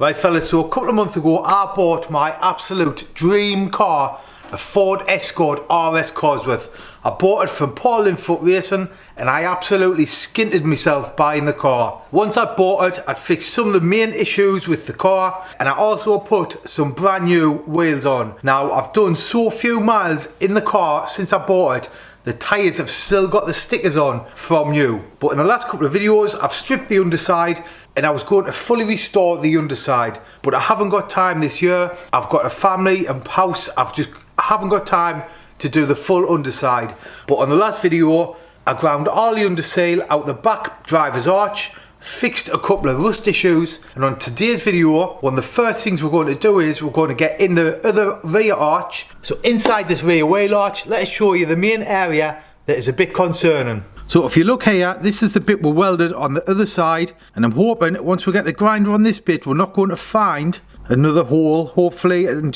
Right fellas, so a couple of months ago I bought my absolute dream car, a Ford Escort RS Cosworth. I bought it from Paul Foot Racing and I absolutely skinted myself buying the car. Once I bought it, I'd fixed some of the main issues with the car and I also put some brand new wheels on. Now I've done so few miles in the car since I bought it. The tyres have still got the stickers on from new. But in the last couple of videos I've stripped the underside and I was going to fully restore the underside. But I haven't got time this year. I've got a family and house. I haven't got time to do the full underside. But on the last video I ground all the undersail out the back driver's arch, fixed a couple of rust issues, and on today's video one of the first things we're going to do is we're going to get in the other rear arch. So inside this rear wheel arch, let's show you the main area that is a bit concerning. So if you look here, this is the bit we welded on the other side, and I'm hoping once we get the grinder on this bit we're not going to find another hole. Hopefully we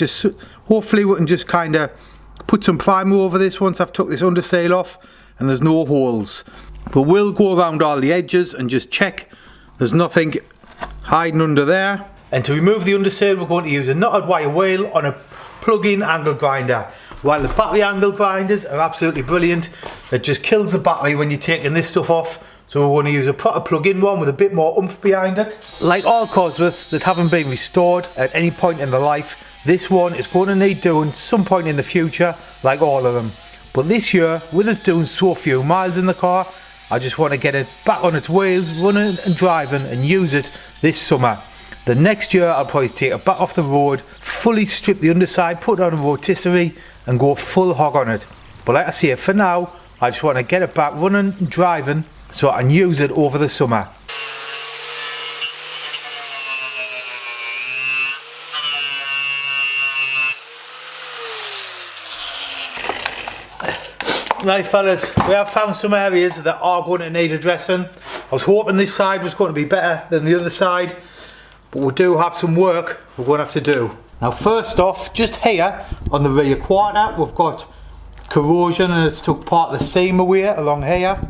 can just kind of put some primer over this once I've took this undersail off and there's no holes. But we'll go around all the edges and just check there's nothing hiding under there. And to remove the undersail we're going to use a knotted wire wheel on a plug-in angle grinder. While the battery angle grinders are absolutely brilliant, it just kills the battery when you're taking this stuff off. So we're going to use a proper plug-in one with a bit more oomph behind it. Like all Cosworths that haven't been restored at any point in their life, this one is going to need doing some point in the future, like all of them. But this year, with us doing so few miles in the car, I just want to get it back on its wheels, running and driving, and use it this summer. The next year I'll probably take it back off the road, fully strip the underside, put it on a rotisserie and go full hog on it. But like I say, for now I just want to get it back running and driving so I can use it over the summer. Right fellas, we have found some areas that are going to need addressing. I was hoping this side was going to be better than the other side, but we do have some work we're going to have to do. Now first off, just here on the rear quarter we've got corrosion and it's took part of the seam away along here.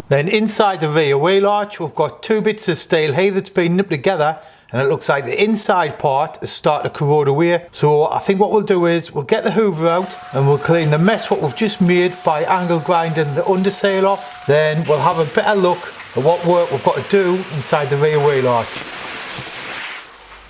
Then inside the rear wheel arch we've got two bits of steel here that's been nipped together, and it looks like the inside part has started to corrode away. So I think what we'll do is we'll get the hoover out and we'll clean the mess what we've just made by angle grinding the undersail off. Then we'll have a better look at what work we've got to do inside the rear wheel arch.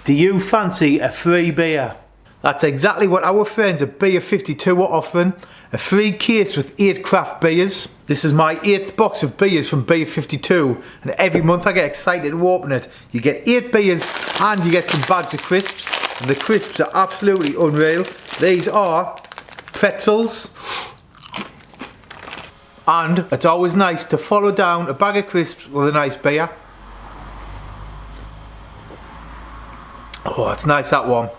Do you fancy a free beer? That's exactly what our friends at Beer 52 are offering. A free case with 8 craft beers. This is my 8th box of beers from Beer 52, and every month I get excited to open it. You get 8 beers and you get some bags of crisps, and the crisps are absolutely unreal. These are pretzels, and it's always nice to follow down a bag of crisps with a nice beer. Oh, it's nice, that one.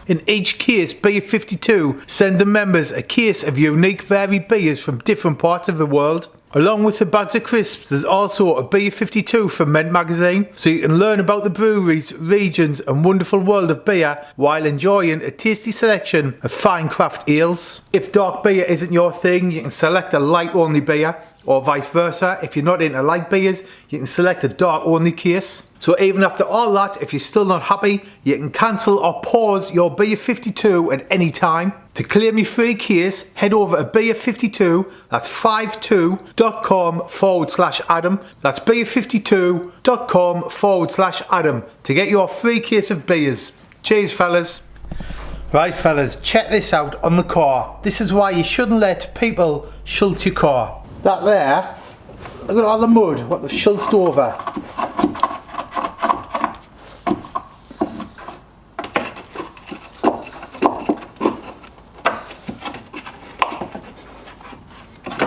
In each case, Beer 52 send the members a case of unique varied beers from different parts of the world. Along with the bags of crisps, there's also a Beer 52 Ferment magazine, so you can learn about the breweries, regions and wonderful world of beer while enjoying a tasty selection of fine craft ales. If dark beer isn't your thing, you can select a light only beer, or vice versa. If you're not into light beers, you can select a dark only case. So even after all that, if you're still not happy, you can cancel or pause your Beer 52 at any time. To claim your free case, head over to Beer 52, that's 52.com/Adam. That's beer52.com/Adam to get your free case of beers. Cheers fellas. Right fellas, check this out on the car. This is why you shouldn't let people schultz your car. That there, look at all the mud, what they've schultzed over.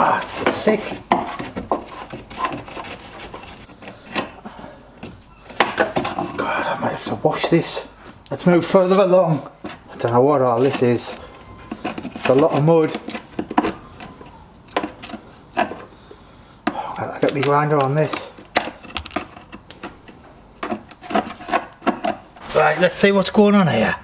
Ah, it's a bit thick. God, I might have to wash this. Let's move further along. I don't know what all this is. It's a lot of mud. I got my grinder on this. Right, let's see what's going on here.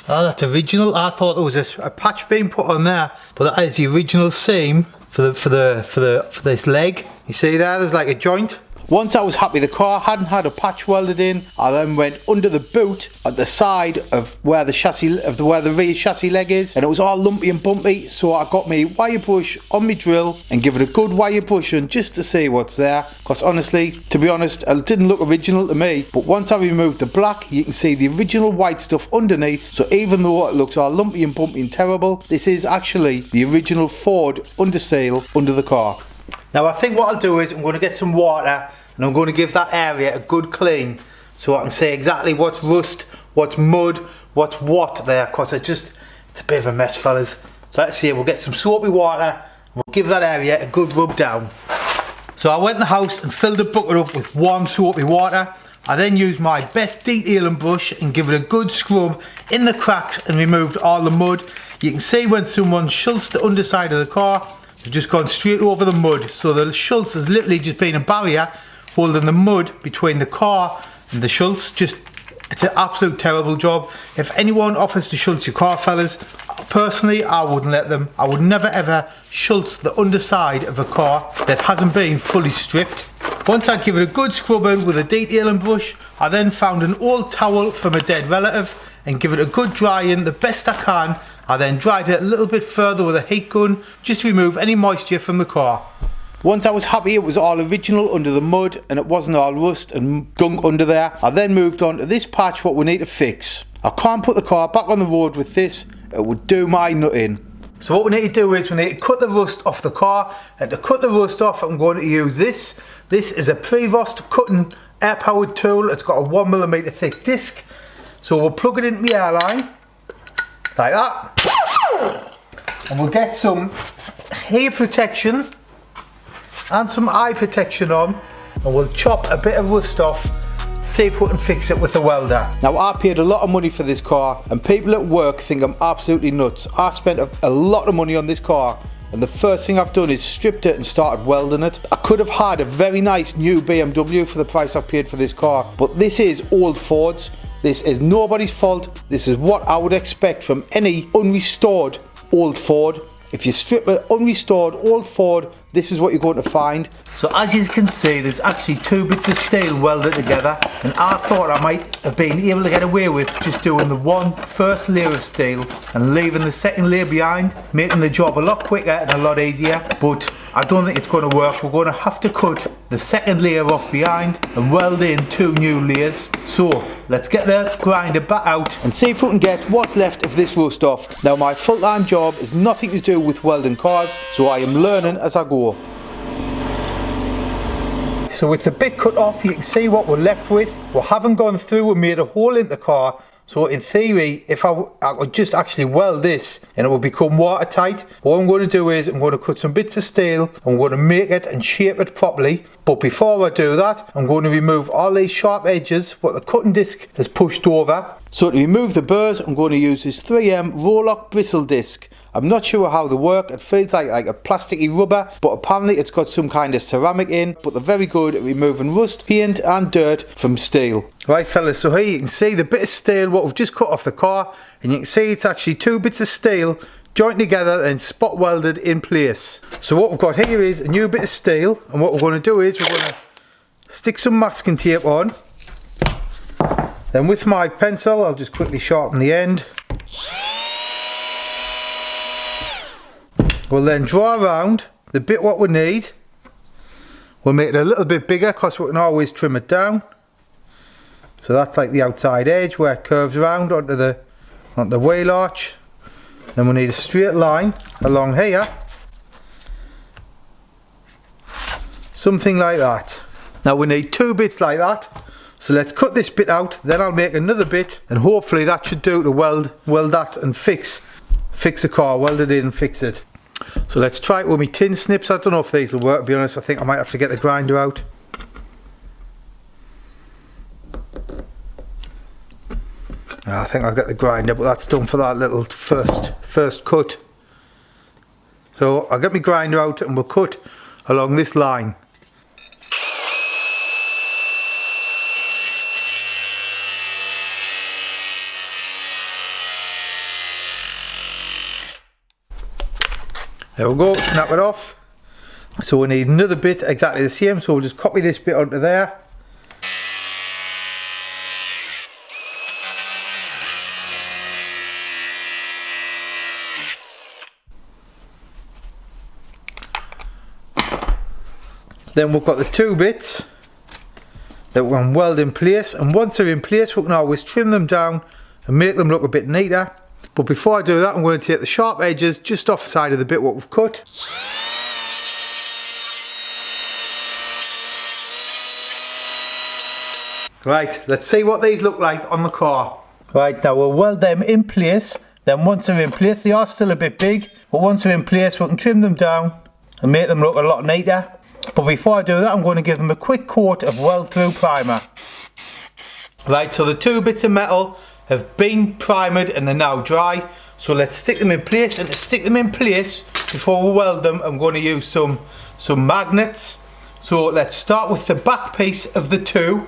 Oh, that's original. I thought there was a patch being put on there, but that is the original seam for this leg. You see there's like a joint. Once I was happy the car hadn't had a patch welded in, I then went under the boot at the side of where the rear chassis leg is, and it was all lumpy and bumpy, so I got my wire brush on my drill and give it a good wire brushing just to see what's there, because honestly, to be honest, it didn't look original to me. But once I removed the black, you can see the original white stuff underneath, so even though it looks all lumpy and bumpy and terrible, this is actually the original Ford undersail under the car. Now I think what I'll do is I'm going to get some water and I'm going to give that area a good clean so I can see exactly what's rust, what's mud, what's what there, because it's a bit of a mess, fellas. So let's see, we'll get some soapy water and we'll give that area a good rub down. So I went in the house and filled the bucket up with warm soapy water. I then used my best detailing brush and give it a good scrub in the cracks and removed all the mud. You can see when someone shunts the underside of the car, they've just gone straight over the mud, so the schultz has literally just been a barrier holding the mud between the car and the schultz. It's an absolute terrible job. If anyone offers to schultz your car, fellas, personally I wouldn't let them. I would never ever schultz the underside of a car that hasn't been fully stripped. Once I'd give it a good scrubbing with a detailing brush, I then found an old towel from a dead relative and give it a good drying the best I can. I then dried it a little bit further with a heat gun just to remove any moisture from the car. Once I was happy it was all original under the mud and it wasn't all rust and gunk under there, I then moved on to this patch what we need to fix. I can't put the car back on the road with this, it would do my nut in. So what we need to do is we need to cut the rust off the car, and to cut the rust off I'm going to use this. This is a Prevost cutting air powered tool. It's got a 1mm thick disc. So we'll plug it into the airline like that, and we'll get some hair protection and some eye protection on, and we'll chop a bit of rust off, see if we can fix it with a welder. Now I paid a lot of money for this car and people at work think I'm absolutely nuts. I spent a lot of money on this car and the first thing I've done is stripped it and started welding it. I could have had a very nice new BMW for the price I paid for this car, but this is old Fords. This is nobody's fault. This is what I would expect from any unrestored old Ford. If you strip an unrestored old Ford, this is what you're going to find. So as you can see, there's actually two bits of steel welded together, and I thought I might have been able to get away with just doing the first layer of steel and leaving the second layer behind, making the job a lot quicker and a lot easier, but I don't think it's going to work. We're going to have to cut the second layer off behind and weld in two new layers. So let's get the grinder back out and see if we can get what's left of this rust off. Now my full-time job is nothing to do with welding cars, so I am learning as I go. So with the bit cut off, you can see what we're left with. We haven't gone through and made a hole in the car, so in theory if I could just actually weld this and it will become watertight. What I'm going to do is I'm going to cut some bits of steel, I'm going to make it and shape it properly, but before I do that I'm going to remove all these sharp edges what the cutting disc has pushed over. So to remove the burrs I'm going to use this 3M Roll-Lock bristle disc. I'm not sure how they work, it feels like a plasticky rubber, but apparently it's got some kind of ceramic in, but they're very good at removing rust, paint and dirt from steel. Right fellas, so here you can see the bit of steel what we've just cut off the car, and you can see it's actually two bits of steel joined together and spot welded in place. So what we've got here is a new bit of steel, and what we're going to do is we're going to stick some masking tape on. Then with my pencil I'll just quickly sharpen the end. We'll then draw around the bit what we need. We'll make it a little bit bigger because we can always trim it down. So that's like the outside edge where it curves around onto the wheel arch. Then we need a straight line along here. Something like that. Now we need two bits like that. So let's cut this bit out, then I'll make another bit, and hopefully that should do to weld that and fix the car, weld it in and fix it. So let's try it with my tin snips. I don't know if these will work, to be honest. I think I might have to get the grinder out. I think I'll get the grinder, but that's done for that little first cut. So I'll get my grinder out and we'll cut along this line. There we go, snap it off. So we need another bit exactly the same, so we'll just copy this bit onto there. Then we've got the two bits that we can weld in place, and once they're in place we can always trim them down and make them look a bit neater. But before I do that, I'm going to take the sharp edges just off the side of the bit what we've cut. Right, let's see what these look like on the car. Right, now we'll weld them in place. Then once they're in place, they are still a bit big, but once they're in place we can trim them down and make them look a lot neater. But before I do that, I'm going to give them a quick coat of weld through primer. Right, so the two bits of metal have been primed and they're now dry. So let's stick them in place, and to stick them in place before we weld them, I'm going to use some magnets. So let's start with the back piece of the two.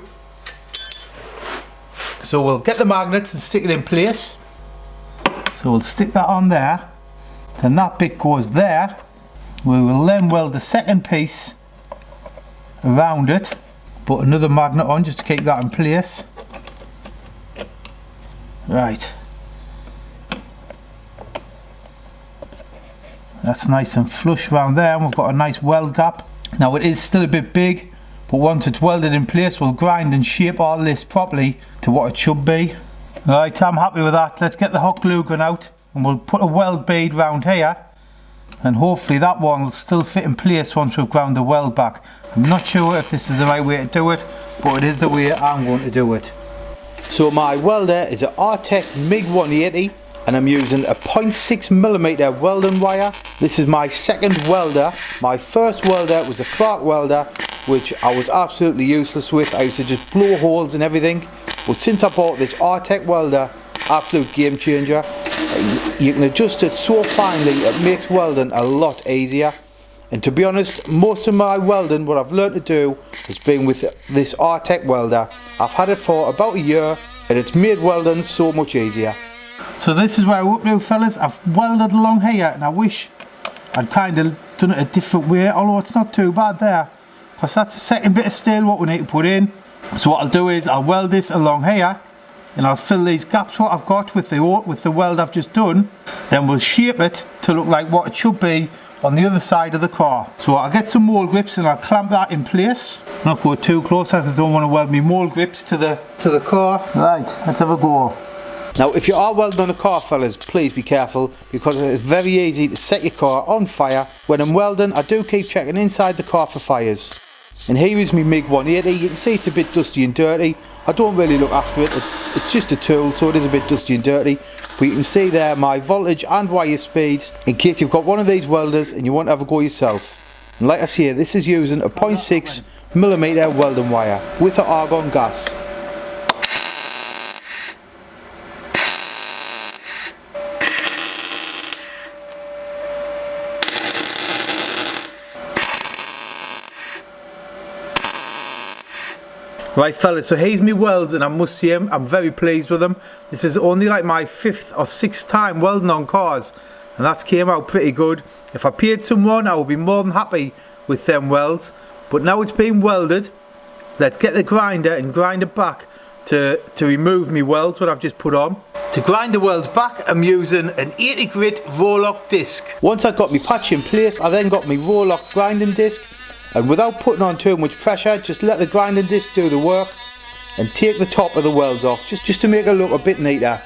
So we'll get the magnets and stick it in place. So we'll stick that on there. Then that bit goes there. We will then weld the second piece around it, put another magnet on just to keep that in place. Right, that's nice and flush around there, and we've got a nice weld gap. Now it is still a bit big, but once it's welded in place we'll grind and shape all this properly to what it should be. Right, I'm happy with that. Let's get the hot glue gun out and we'll put a weld bead round here, and hopefully that one will still fit in place once we've ground the weld back. I'm not sure if this is the right way to do it, but it is the way I'm going to do it. So my welder is an Artec MIG 180, and I'm using a 0.6mm welding wire. This is my second welder. My first welder was a Clark welder, which I was absolutely useless with. I used to just blow holes and everything. But since I bought this Artec welder, absolute game changer. You can adjust it so finely, it makes welding a lot easier. And to be honest, most of my welding, what I've learned to do, has been with this Artec welder. I've had it for about a year, and it's made welding so much easier. So this is where we're up now, fellas. I've welded along here, and I wish I'd kind of done it a different way, although it's not too bad there, because that's the second bit of steel what we need to put in. So what I'll do is I'll weld this along here, and I'll fill these gaps what I've got with the weld I've just done. Then we'll shape it to look like what it should be on the other side of the car. So I'll get some mold grips and I'll clamp that in place. Not go too close, I don't want to weld me mold grips to the car. Right, let's have a go. Now if you are welding on a car, fellas, please be careful, because it's very easy to set your car on fire. When I'm welding, I do keep checking inside the car for fires. And here is my MIG 180. You can see it's a bit dusty and dirty. I don't really look after it. It's just a tool, so it is a bit dusty and dirty. But you can see there my voltage and wire speed, in case you've got one of these welders and you want to have a go yourself. And like I say, this is using a 0.6mm welding wire with the argon gas. Right fellas, so here's me welds, and I must say I'm very pleased with them. This is only like my 5th or 6th time welding on cars, and that's came out pretty good. If I paid someone, I would be more than happy with them welds. But now it's been welded, let's get the grinder and grind it back to remove me welds what I've just put on. To grind the welds back, I'm using an 80 grit Roll-Lock disc. Once I've got my patch in place, I then got my Roll-Lock grinding disc. And without putting on too much pressure, just let the grinding disc do the work and take the top of the welds off, just to make it look a bit neater.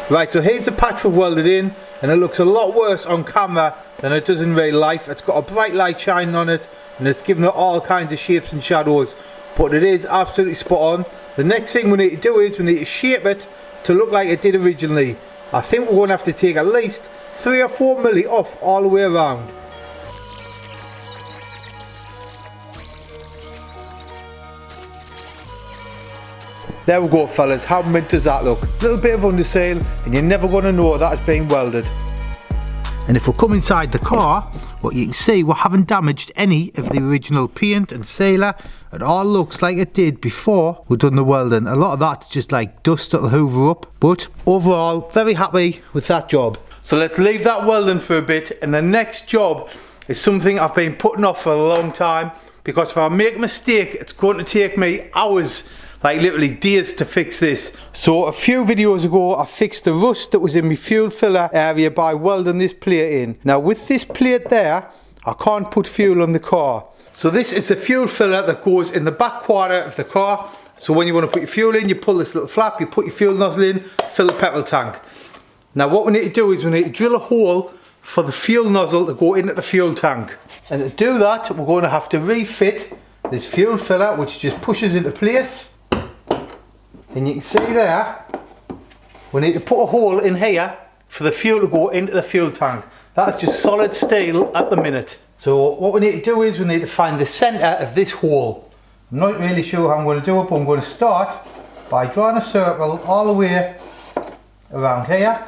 Right, so here's the patch we've welded in, and it looks a lot worse on camera than it does in real life. It's got a bright light shining on it, and it's giving it all kinds of shapes and shadows, but it is absolutely spot on. The next thing we need to do is we need to shape it to look like it did originally. I think we're going to have to take at least 3 or 4 milli off all the way around. There we go fellas, how mint does that look? A little bit of undersail and you're never going to know that it's been welded. And if we come inside the car, what you can see, we haven't damaged any of the original paint and sealer. It all looks like it did before we've done the welding. A lot of that's just like dust that'll hoover up, but overall very happy with that job. So let's leave that welding for a bit, and the next job is something I've been putting off for a long time, because if I make a mistake it's going to take me hours, like literally days, to fix this. So a few videos ago I fixed the rust that was in my fuel filler area by welding this plate in. Now with this plate there, I can't put fuel on the car. So this is the fuel filler that goes in the back quarter of the car. So when you want to put your fuel in, you pull this little flap, you put your fuel nozzle in, fill the petrol tank. Now what we need to do is we need to drill a hole for the fuel nozzle to go into the fuel tank. And to do that, we're going to have to refit this fuel filler, which just pushes into place. And you can see there, we need to put a hole in here for the fuel to go into the fuel tank. That's just solid steel at the minute. So what we need to do is we need to find the centre of this hole. I'm not really sure how I'm going to do it, but I'm going to start by drawing a circle all the way around here.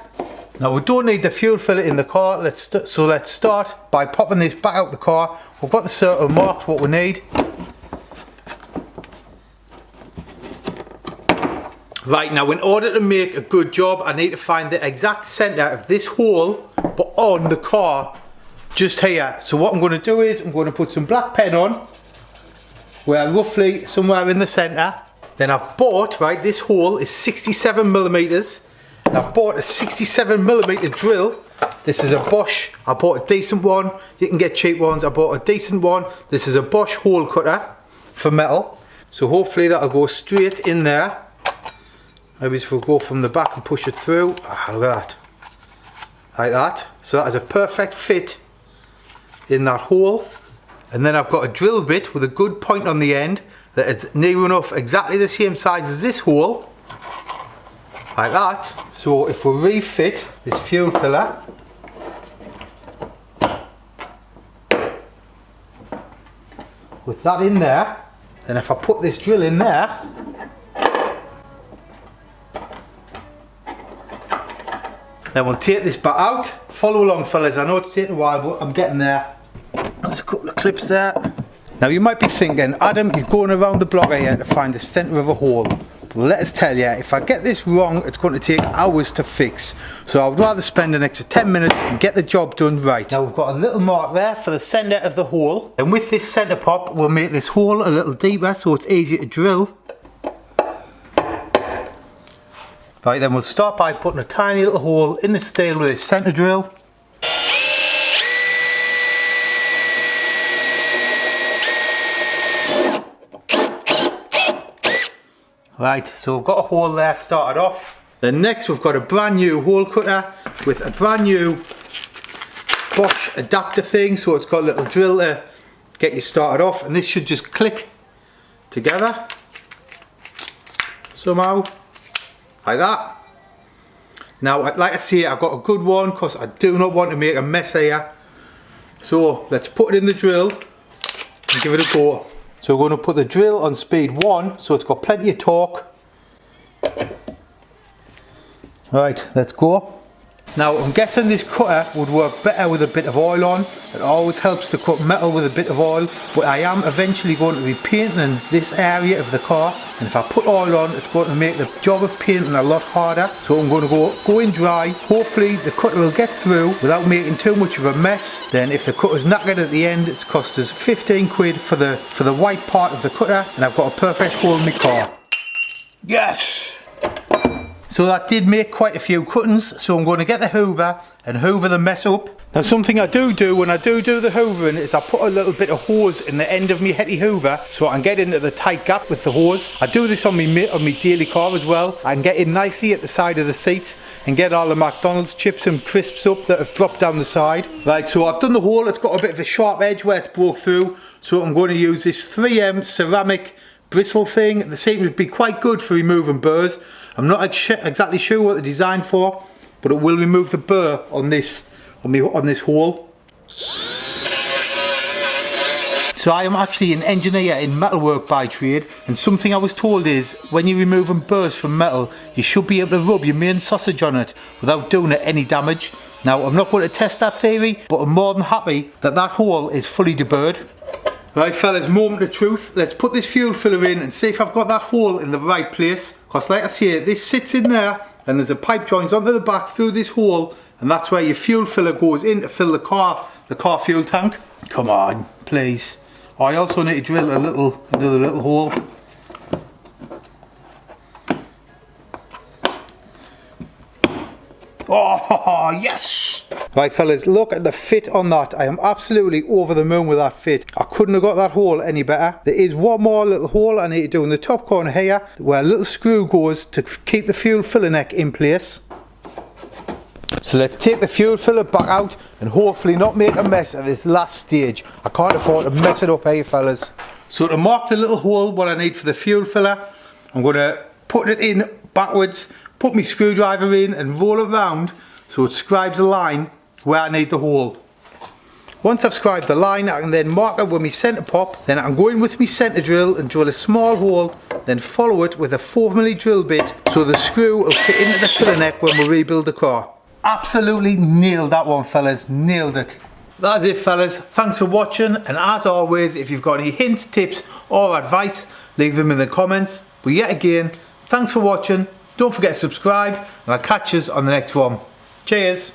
Now we don't need the fuel filler in the car, so let's start by popping this back out the car. We've got the circle marked what we need. Right, now in order to make a good job, I need to find the exact centre of this hole, but on the car, just here. So what I'm going to do is I'm going to put some black pen on, where roughly somewhere in the centre. Then I've bought, right, this hole is 67mm. And I've bought a 67mm drill. This is a Bosch. I bought a decent one. You can get cheap ones. I bought a decent one. This is a Bosch hole cutter for metal. So hopefully that'll go straight in there. Maybe if we'll go from the back and push it through. Ah, look at that. Like that. So that is a perfect fit in that hole. And then I've got a drill bit with a good point on the end that is near enough exactly the same size as this hole. Like that. So if we refit this fuel filler, with that in there, then if I put this drill in there, then we'll take this back out. Follow along fellas, I know it's taking a while but I'm getting there. There's a couple of clips there. Now you might be thinking, Adam, you're going around the block here to find the centre of a hole. Well, let us tell you, if I get this wrong, it's going to take hours to fix. So I would rather spend an extra 10 minutes and get the job done right. Now we've got a little mark there for the centre of the hole. And with this centre pop, we'll make this hole a little deeper so it's easier to drill. Right, then we'll start by putting a tiny little hole in the steel with this centre drill. Right, so we've got a hole there started off. Then next we've got a brand new hole cutter with a brand new Bosch adapter thing, so it's got a little drill to get you started off, and this should just click together somehow, like that. Now like I say, I've got a good one because I do not want to make a mess here. So let's put it in the drill and give it a go. So we're going to put the drill on speed 1 so it's got plenty of torque. Right, let's go. Now I'm guessing this cutter would work better with a bit of oil on. It always helps to cut metal with a bit of oil, but I am eventually going to be painting this area of the car, and if I put oil on it's going to make the job of painting a lot harder. So I'm going to go in dry. Hopefully the cutter will get through without making too much of a mess. Then if the cutter's knackered at the end, it's cost us 15 quid for the white part of the cutter, and I've got a perfect hole in my car. Yes! So that did make quite a few cuttings, so I'm going to get the hoover and hoover the mess up. Now something I do when I do the hoovering is I put a little bit of hose in the end of my Hetty hoover so I can get into the tight gap with the hose. I do this on my daily car as well. I can get in nicely at the side of the seats and get all the McDonald's chips and crisps up that have dropped down the side. Right, so I've done the hole. It's got a bit of a sharp edge where it's broke through, so I'm going to use this 3M ceramic bristle thing. They seem to be quite good for removing burrs. I'm not exactly sure what they're designed for, but it will remove the burr on this hole. So I am actually an engineer in metalwork by trade, and something I was told is when you're removing burrs from metal, you should be able to rub your main sausage on it without doing it any damage. Now I'm not going to test that theory, but I'm more than happy that that hole is fully deburred. Right fellas, moment of truth. Let's put this fuel filler in and see if I've got that hole in the right place. Because like I say, this sits in there and there's a pipe joint onto the back through this hole and that's where your fuel filler goes in to fill the car fuel tank. Come on, please. Oh, I also need to drill another little hole. Oh, yes! Right fellas, look at the fit on that. I am absolutely over the moon with that fit. I couldn't have got that hole any better. There is one more little hole I need to do in the top corner here, where a little screw goes to keep the fuel filler neck in place. So let's take the fuel filler back out and hopefully not make a mess at this last stage. I can't afford to mess it up here, fellas. So to mark the little hole what I need for the fuel filler, I'm going to put it in backwards, put my screwdriver in and roll it round so it scribes a line where I need the hole. Once I've scribed the line, I can then mark it with my centre pop. Then I can go in with my centre drill and drill a small hole, then follow it with a 4mm drill bit so the screw will fit into the filler neck when we rebuild the car. Absolutely nailed that one, fellas, nailed it. That's it, fellas. Thanks for watching, and as always, if you've got any hints, tips or advice, leave them in the comments. But yet again, thanks for watching. Don't forget to subscribe, and I'll catch you on the next one. Cheers.